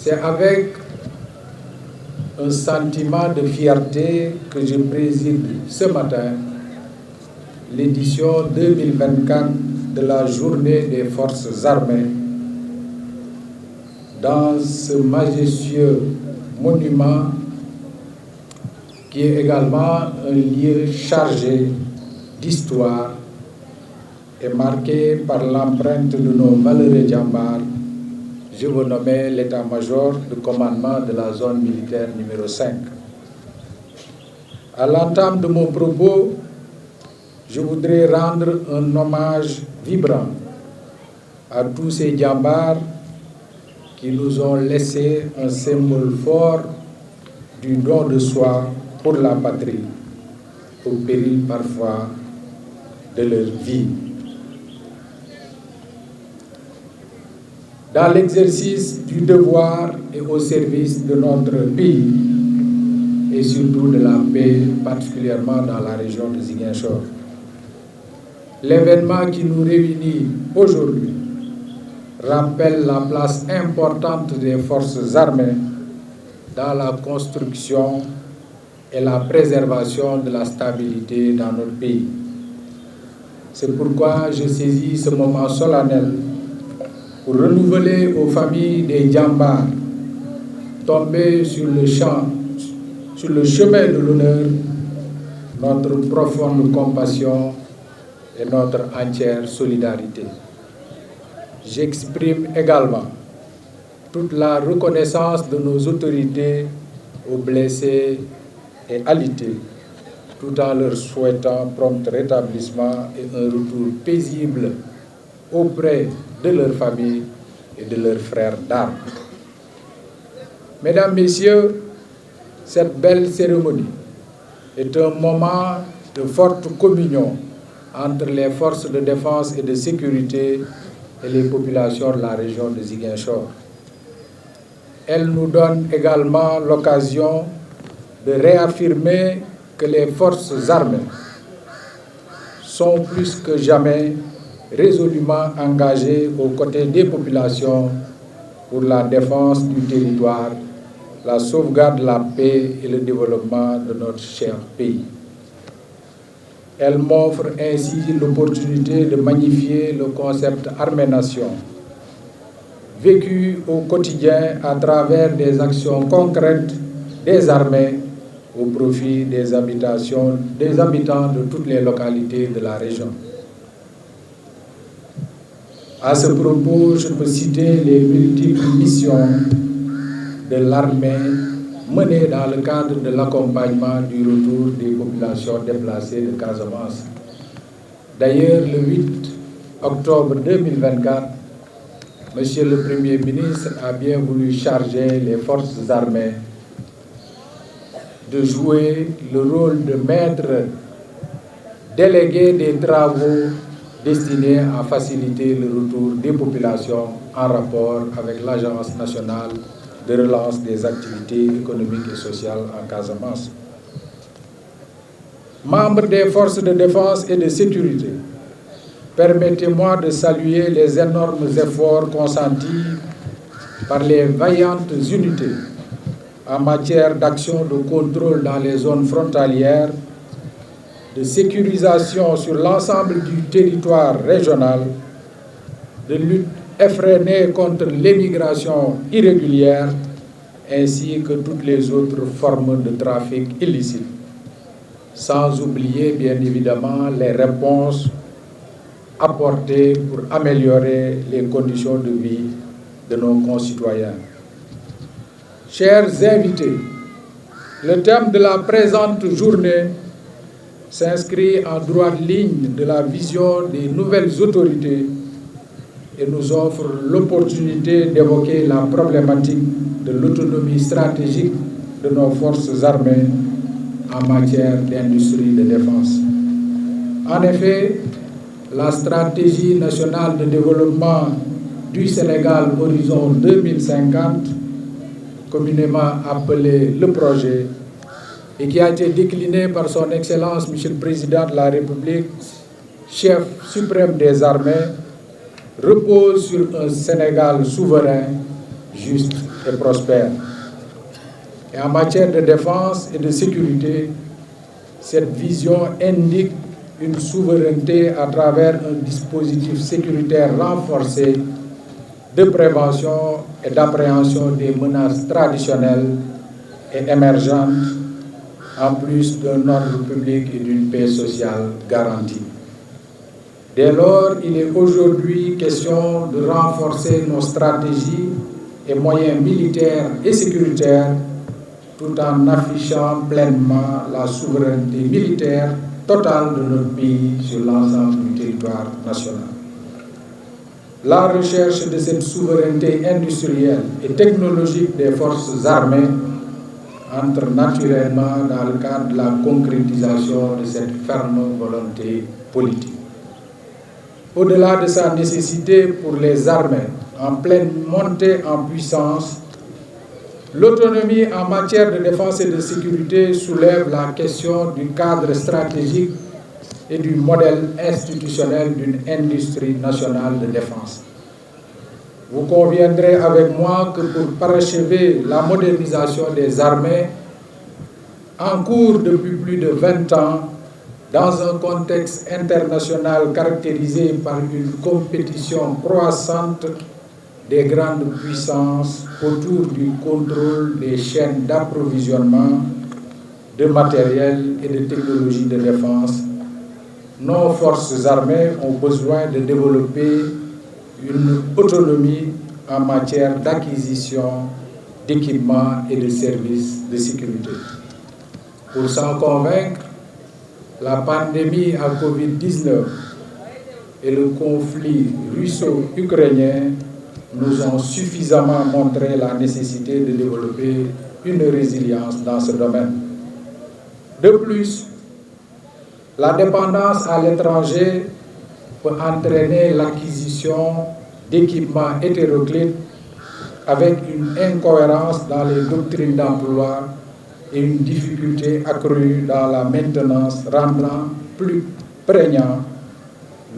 C'est avec un sentiment de fierté que je préside ce matin l'édition 2024 de la Journée des Forces armées dans ce majestueux monument qui est également un lieu chargé d'histoire et marqué par l'empreinte de nos valeureux djambars. Je vous nomme l'état-major de commandement de la zone militaire numéro 5. À l'entame de mon propos, je voudrais rendre un hommage vibrant à tous ces djambars qui nous ont laissé un symbole fort du don de soi pour la patrie, au péril parfois de leur vie. Dans l'exercice du devoir et au service de notre pays et surtout de la paix, particulièrement dans la région de Ziguinchor. L'événement qui nous réunit aujourd'hui rappelle la place importante des forces armées dans la construction et la préservation de la stabilité dans notre pays. C'est pourquoi je saisis ce moment solennel pour renouveler aux familles des djambars tombés sur le chemin de l'honneur, notre profonde compassion et notre entière solidarité. J'exprime également toute la reconnaissance de nos autorités aux blessés et alités, tout en leur souhaitant prompt rétablissement et un retour paisible auprès de leurs familles et de leurs frères d'armes. Mesdames, Messieurs, cette belle cérémonie est un moment de forte communion entre les forces de défense et de sécurité et les populations de la région de Ziguinchor. Elle nous donne également l'occasion de réaffirmer que les forces armées sont plus que jamais résolument engagées aux côtés des populations pour la défense du territoire, la sauvegarde de la paix et le développement de notre cher pays. Elle m'offre ainsi l'opportunité de magnifier le concept armée-nation, vécu au quotidien à travers des actions concrètes des armées au profit des habitants de toutes les localités de la région. À ce propos, je peux citer les multiples missions de l'armée menées dans le cadre de l'accompagnement du retour des populations déplacées de Casamance. D'ailleurs, le 8 octobre 2024, Monsieur le Premier ministre a bien voulu charger les forces armées de jouer le rôle de maître délégué des travaux destinés à faciliter le retour des populations en rapport avec l'Agence nationale de relance des activités économiques et sociales en Casamance. Membres des forces de défense et de sécurité, permettez-moi de saluer les énormes efforts consentis par les vaillantes unités en matière d'action de contrôle dans les zones frontalières, de sécurisation sur l'ensemble du territoire régional, de lutte effrénée contre l'immigration irrégulière, ainsi que toutes les autres formes de trafic illicite, sans oublier bien évidemment les réponses apportées pour améliorer les conditions de vie de nos concitoyens. Chers invités, le thème de la présente journée s'inscrit en droite ligne de la vision des nouvelles autorités et nous offre l'opportunité d'évoquer la problématique de l'autonomie stratégique de nos forces armées en matière d'industrie de défense. En effet, la stratégie nationale de développement du Sénégal Horizon 2050, communément appelé le projet, et qui a été déclinée par son Excellence, Monsieur le Président de la République, chef suprême des armées, repose sur un Sénégal souverain, juste et prospère. Et en matière de défense et de sécurité, cette vision indique une souveraineté à travers un dispositif sécuritaire renforcé de prévention et d'appréhension des menaces traditionnelles et émergentes, en plus d'un ordre public et d'une paix sociale garantie. Dès lors, il est aujourd'hui question de renforcer nos stratégies et moyens militaires et sécuritaires tout en affichant pleinement la souveraineté militaire totale de notre pays sur l'ensemble du territoire national. La recherche de cette souveraineté industrielle et technologique des forces armées entre naturellement dans le cadre de la concrétisation de cette ferme volonté politique. Au-delà de sa nécessité pour les armées en pleine montée en puissance, l'autonomie en matière de défense et de sécurité soulève la question du cadre stratégique et du modèle institutionnel d'une industrie nationale de défense. Vous conviendrez avec moi que pour parachever la modernisation des armées, en cours depuis plus de 20 ans, dans un contexte international caractérisé par une compétition croissante des grandes puissances autour du contrôle des chaînes d'approvisionnement de matériel et de technologies de défense, nos forces armées ont besoin de développer une autonomie en matière d'acquisition d'équipements et de services de sécurité. Pour s'en convaincre, la pandémie à Covid-19 et le conflit russo-ukrainien nous ont suffisamment montré la nécessité de développer une résilience dans ce domaine. De plus, la dépendance à l'étranger peut entraîner l'acquisition d'équipements hétéroclites avec une incohérence dans les doctrines d'emploi et une difficulté accrue dans la maintenance, rendant plus prégnant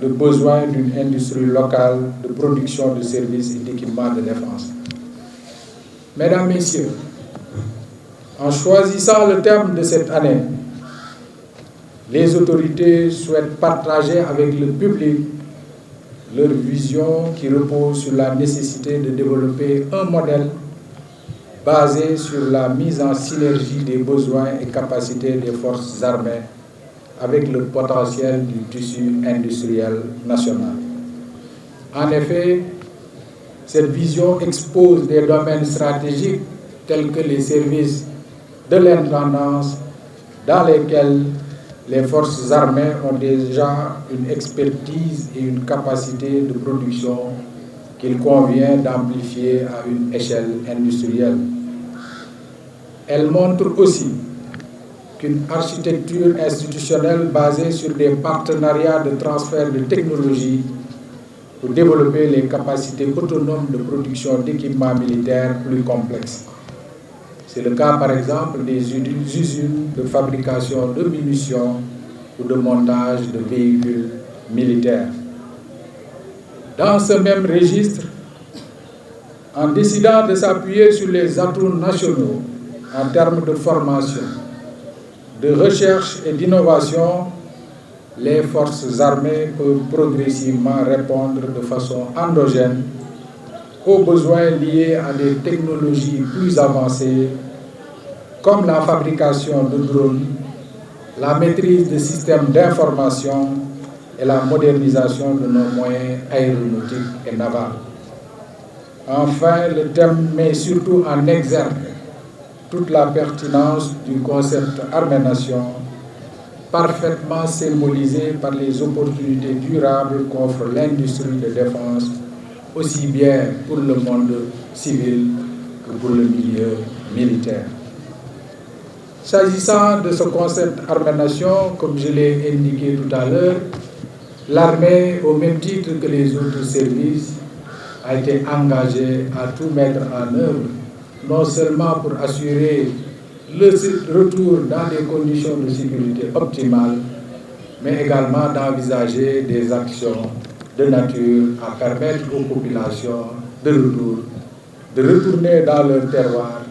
le besoin d'une industrie locale de production de services et d'équipements de défense. Mesdames, Messieurs, en choisissant le thème de cette année, les autorités souhaitent partager avec le public leur vision qui repose sur la nécessité de développer un modèle basé sur la mise en synergie des besoins et capacités des forces armées avec le potentiel du tissu industriel national. En effet, cette vision expose des domaines stratégiques tels que les services de l'intendance dans lesquels les forces armées ont déjà une expertise et une capacité de production qu'il convient d'amplifier à une échelle industrielle. Elle montre aussi qu'une architecture institutionnelle basée sur des partenariats de transfert de technologies pour développer les capacités autonomes de production d'équipements militaires plus complexes. C'est le cas, par exemple, des usines de fabrication de munitions ou de montage de véhicules militaires. Dans ce même registre, en décidant de s'appuyer sur les atouts nationaux en termes de formation, de recherche et d'innovation, les forces armées peuvent progressivement répondre de façon endogène aux besoins liés à des technologies plus avancées comme la fabrication de drones, la maîtrise des systèmes d'information et la modernisation de nos moyens aéronautiques et navals. Enfin, le thème met surtout en exergue toute la pertinence du concept armée-nation, parfaitement symbolisé par les opportunités durables qu'offre l'industrie de défense, aussi bien pour le monde civil que pour le milieu militaire. S'agissant de ce concept armée-nation, comme je l'ai indiqué tout à l'heure, l'armée, au même titre que les autres services, a été engagée à tout mettre en œuvre, non seulement pour assurer le retour dans des conditions de sécurité optimales, mais également d'envisager des actions de nature à permettre aux populations de retour de retourner dans leur terroir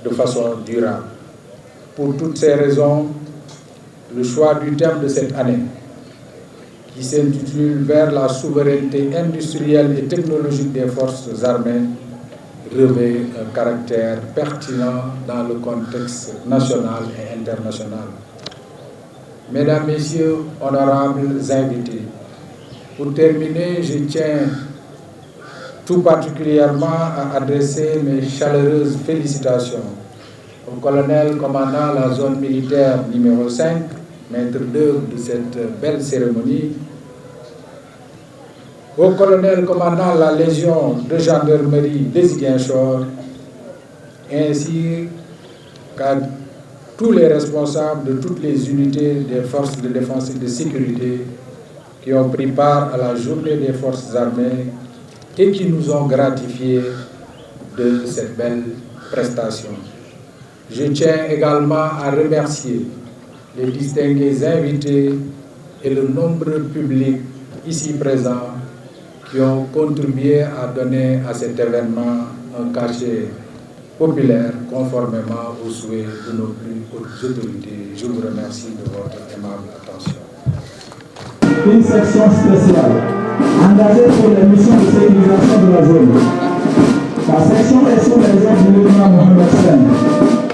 de façon durable. Pour toutes ces raisons, le choix du thème de cette année, qui s'intitule « Vers la souveraineté industrielle et technologique des forces armées », revêt un caractère pertinent dans le contexte national et international. Mesdames, Messieurs, honorables invités, pour terminer, je tiens tout particulièrement à adresser mes chaleureuses félicitations au colonel commandant la zone militaire numéro 5, maître d'œuvre de cette belle cérémonie, au colonel commandant la Légion de gendarmerie de Ziguinchor, ainsi qu'à tous les responsables de toutes les unités des forces de défense et de sécurité qui ont pris part à la journée des forces armées et qui nous ont gratifiés de cette belle prestation. Je tiens également à remercier les distingués invités et le nombreux public ici présent qui ont contribué à donner à cet événement un cachet populaire conformément aux souhaits de nos plus hautes autorités. Je vous remercie de votre aimable attention. Une section spéciale engagée pour les missions de sécurisation de la zone. La section est sous les ordres du lieutenant Mohamed Sen.